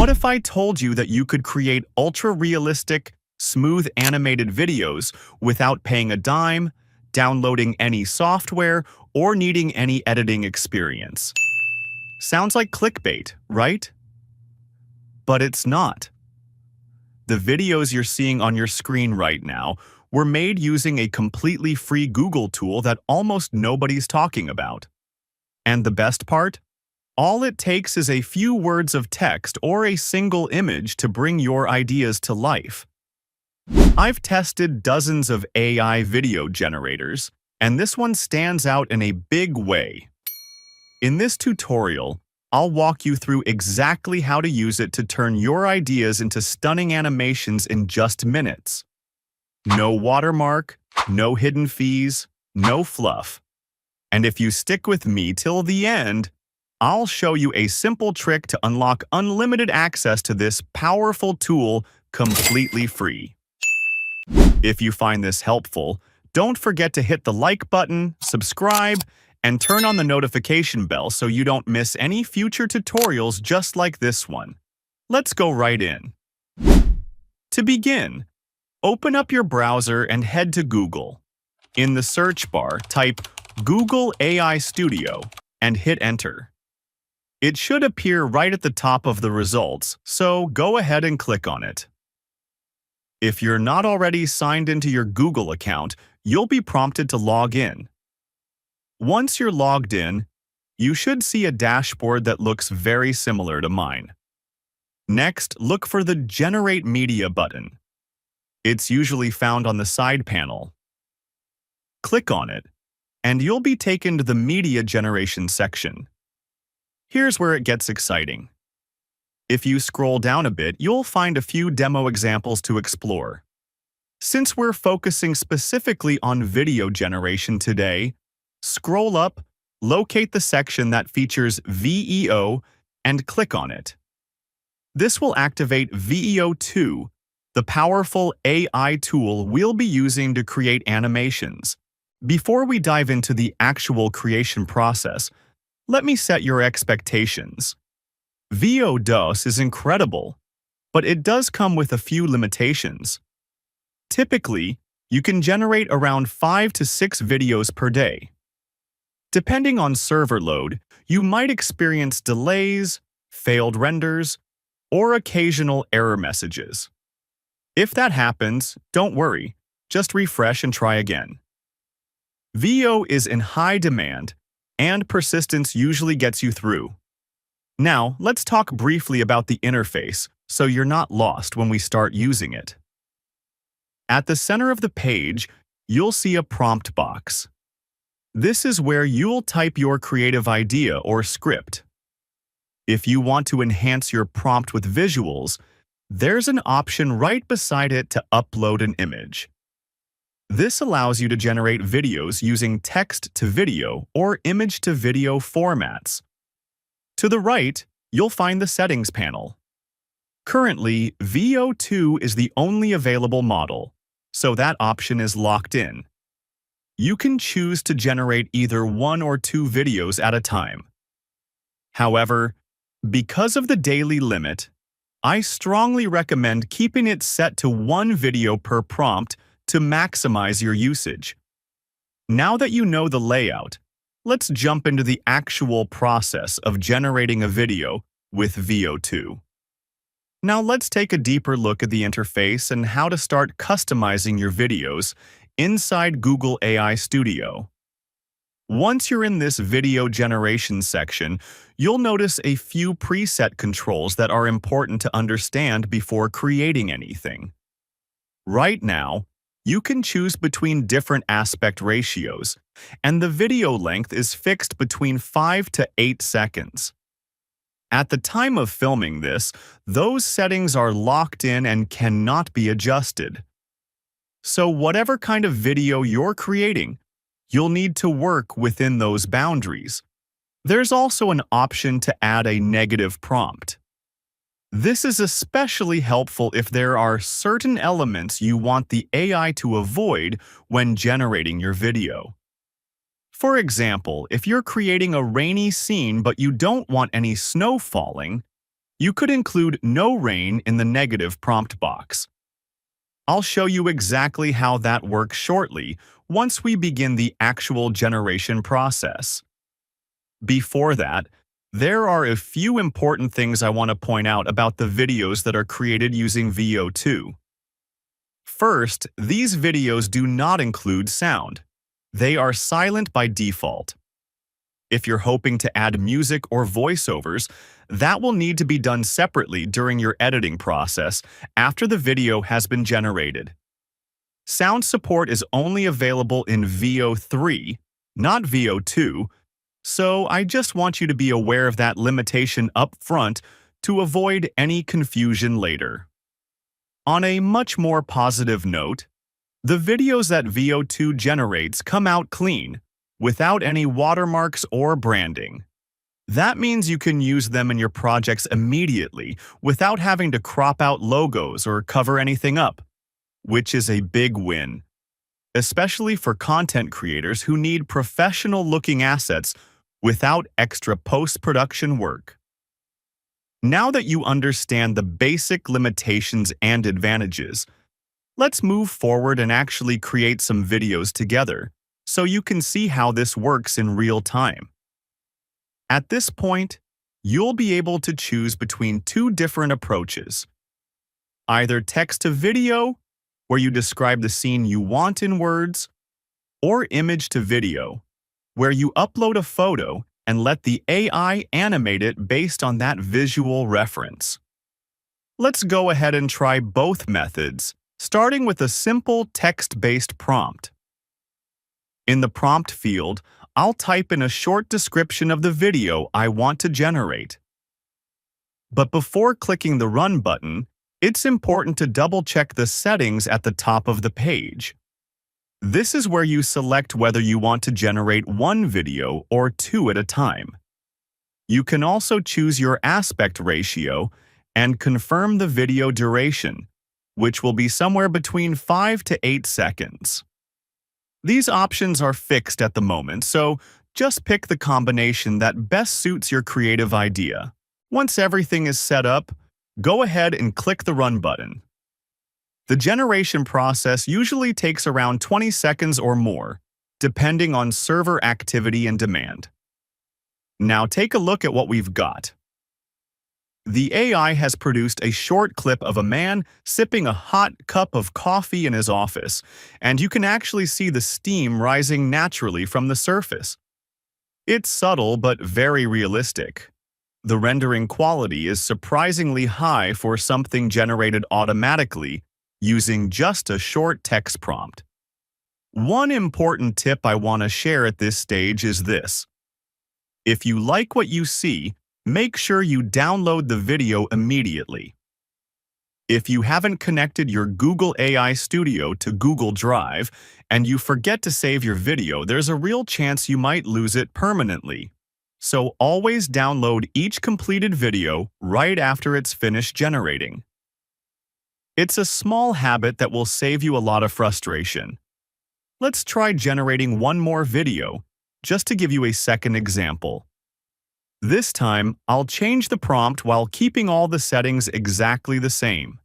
What if I told you that you could create ultra-realistic, smooth animated videos without paying a dime, downloading any software, or needing any editing experience? Sounds like clickbait, right? But it's not. The videos you're seeing on your screen right now were made using a completely free Google tool that almost nobody's talking about. And the best part? All it takes is a few words of text or a single image to bring your ideas to life. I've tested dozens of AI video generators, and this one stands out in a big way. In this tutorial, I'll walk you through exactly how to use it to turn your ideas into stunning animations in just minutes. No watermark, no hidden fees, no fluff. And if you stick with me till the end, I'll show you a simple trick to unlock unlimited access to this powerful tool completely free. If you find this helpful, don't forget to hit the like button, subscribe, and turn on the notification bell so you don't miss any future tutorials just like this one. Let's go right in. To begin, open up your browser and head to Google. In the search bar, type Google AI Studio and hit enter. It should appear right at the top of the results, so go ahead and click on it. If you're not already signed into your Google account, you'll be prompted to log in. Once you're logged in, you should see a dashboard that looks very similar to mine. Next, look for the Generate Media button. It's usually found on the side panel. Click on it, and you'll be taken to the media generation section. Here's where it gets exciting. If you scroll down a bit, you'll find a few demo examples to explore. Since we're focusing specifically on video generation today, scroll up, locate the section that features VEO, and click on it. This will activate VEO 2, the powerful AI tool we'll be using to create animations. Before we dive into the actual creation process, let me set your expectations. VEO 2 is incredible, but it does come with a few limitations. Typically, you can generate around 5 to 6 videos per day. Depending on server load, you might experience delays, failed renders, or occasional error messages. If that happens, don't worry, just refresh and try again. VEO is in high demand, and persistence usually gets you through. Now, let's talk briefly about the interface so you're not lost when we start using it. At the center of the page, you'll see a prompt box. This is where you'll type your creative idea or script. If you want to enhance your prompt with visuals, there's an option right beside it to upload an image. This allows you to generate videos using text-to-video or image-to-video formats. To the right, you'll find the settings panel. Currently, VEO 2 is the only available model, so that option is locked in. You can choose to generate either 1 or 2 videos at a time. However, because of the daily limit, I strongly recommend keeping it set to 1 video per prompt to maximize your usage. Now that you know the layout, let's jump into the actual process of generating a video with VEO 2. Now let's take a deeper look at the interface and how to start customizing your videos inside Google AI Studio. Once you're in this video generation section, you'll notice a few preset controls that are important to understand before creating anything. Right now, you can choose between different aspect ratios, and the video length is fixed between 5 to 8 seconds. At the time of filming this, those settings are locked in and cannot be adjusted. So whatever kind of video you're creating, you'll need to work within those boundaries. There's also an option to add a negative prompt. This is especially helpful if there are certain elements you want the AI to avoid when generating your video. For example, if you're creating a rainy scene but you don't want any snow falling, You could include no rain in the negative prompt box. I'll show you exactly how that works shortly once we begin the actual generation process. Before that, there are a few important things I want to point out about the videos that are created using Veo 2. First, these videos do not include sound. They are silent by default. If you're hoping to add music or voiceovers, that will need to be done separately during your editing process after the video has been generated. Sound support is only available in Veo 3, not Veo 2, so I just want you to be aware of that limitation up front to avoid any confusion later. On a much more positive note, the videos that Veo 2 generates come out clean, without any watermarks or branding. That means you can use them in your projects immediately without having to crop out logos or cover anything up, which is a big win, especially for content creators who need professional-looking assets without extra post-production work. Now that you understand the basic limitations and advantages, let's move forward and actually create some videos together so you can see how this works in real time. At this point, you'll be able to choose between two different approaches. Either text to video, where you describe the scene you want in words, or image to video, where you upload a photo and let the AI animate it based on that visual reference. Let's go ahead and try both methods, starting with a simple text-based prompt. In the prompt field, I'll type in a short description of the video I want to generate. But before clicking the Run button, it's important to double-check the settings at the top of the page. This is where you select whether you want to generate one video or two at a time. You can also choose your aspect ratio and confirm the video duration, which will be somewhere between 5 to 8 seconds. These options are fixed at the moment, so just pick the combination that best suits your creative idea. Once everything is set up, go ahead and click the Run button. The generation process usually takes around 20 seconds or more, depending on server activity and demand. Now take a look at what we've got. The AI has produced a short clip of a man sipping a hot cup of coffee in his office, and you can actually see the steam rising naturally from the surface. It's subtle but very realistic. The rendering quality is surprisingly high for something generated automatically using just a short text prompt. One important tip I want to share at this stage is this. If you like what you see, make sure you download the video immediately. If you haven't connected your Google AI Studio to Google Drive and you forget to save your video, there's a real chance you might lose it permanently. So always download each completed video right after it's finished generating. It's a small habit that will save you a lot of frustration. Let's try generating one more video, just to give you a second example. This time, I'll change the prompt while keeping all the settings exactly the same.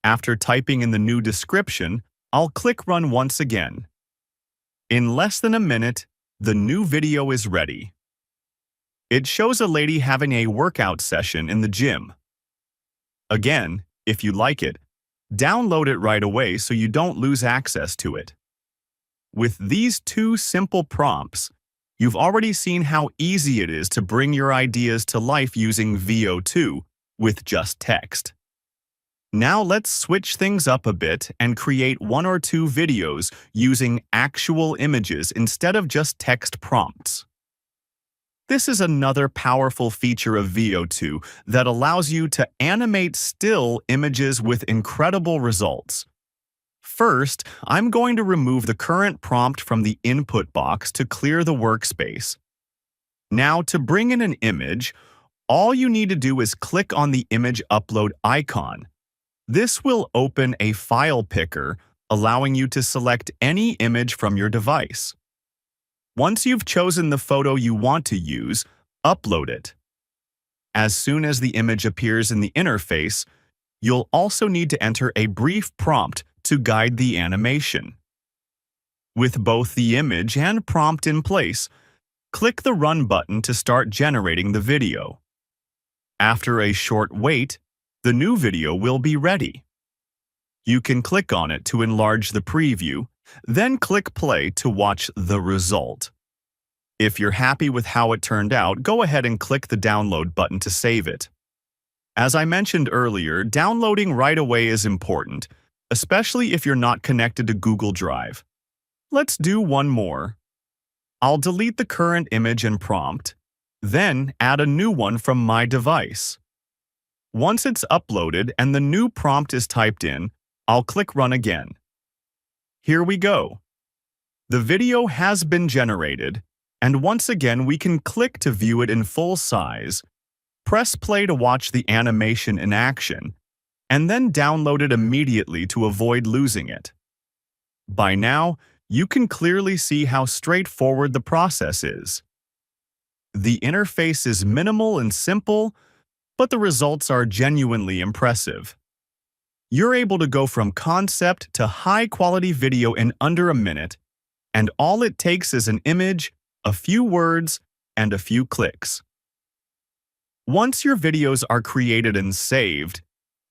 After typing in the new description, I'll click Run once again. In less than a minute, the new video is ready. It shows a lady having a workout session in the gym. Again, if you like it, download it right away so you don't lose access to it. With these two simple prompts, you've already seen how easy it is to bring your ideas to life using Veo 2 with just text. Now let's switch things up a bit and create one or two videos using actual images instead of just text prompts. This is another powerful feature of Veo 2 that allows you to animate still images with incredible results. First, I'm going to remove the current prompt from the input box to clear the workspace. Now, to bring in an image, all you need to do is click on the image upload icon. This will open a file picker, allowing you to select any image from your device. Once you've chosen the photo you want to use, upload it. As soon as the image appears in the interface, you'll also need to enter a brief prompt to guide the animation. With both the image and prompt in place, click the Run button to start generating the video. After a short wait, the new video will be ready. You can click on it to enlarge the preview, then click play to watch the result. If you're happy with how it turned out, go ahead and click the download button to save it. As I mentioned earlier, downloading right away is important, especially if you're not connected to Google Drive. Let's do one more. I'll delete the current image and prompt, then add a new one from my device. Once it's uploaded and the new prompt is typed in, I'll click Run again. Here we go. The video has been generated, and once again we can click to view it in full size, press play to watch the animation in action, and then download it immediately to avoid losing it. By now, you can clearly see how straightforward the process is. The interface is minimal and simple, but the results are genuinely impressive. You're able to go from concept to high-quality video in under a minute, and all it takes is an image, a few words, and a few clicks. Once your videos are created and saved,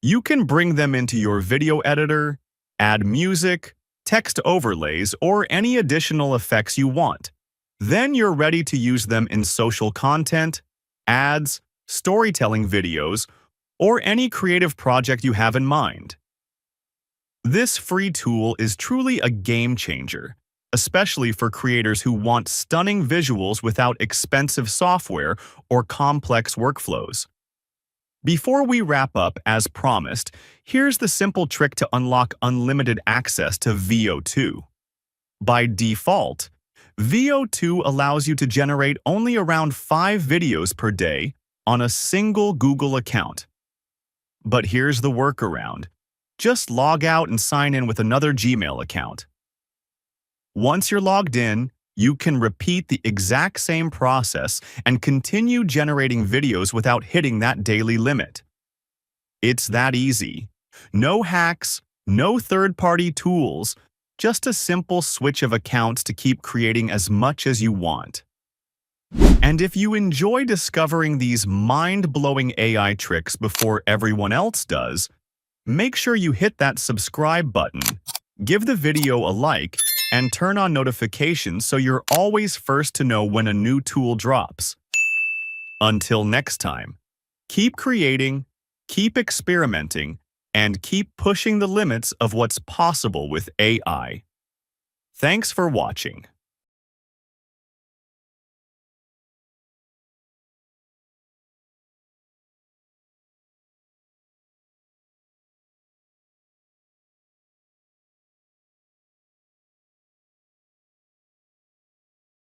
you can bring them into your video editor, add music, text overlays, or any additional effects you want. Then you're ready to use them in social content, ads, storytelling videos, or any creative project you have in mind. This free tool is truly a game changer, especially for creators who want stunning visuals without expensive software or complex workflows. Before we wrap up, as promised, here's the simple trick to unlock unlimited access to Veo 2. By default, Veo 2 allows you to generate only around 5 videos per day on a single Google account. But here's the workaround. Just log out and sign in with another Gmail account. Once you're logged in, you can repeat the exact same process and continue generating videos without hitting that daily limit. It's that easy. No hacks, no third-party tools, just a simple switch of accounts to keep creating as much as you want. And if you enjoy discovering these mind-blowing AI tricks before everyone else does, make sure you hit that subscribe button, give the video a like, and turn on notifications so you're always first to know when a new tool drops. Until next time, keep creating, keep experimenting, and keep pushing the limits of what's possible with AI. Thanks for watching.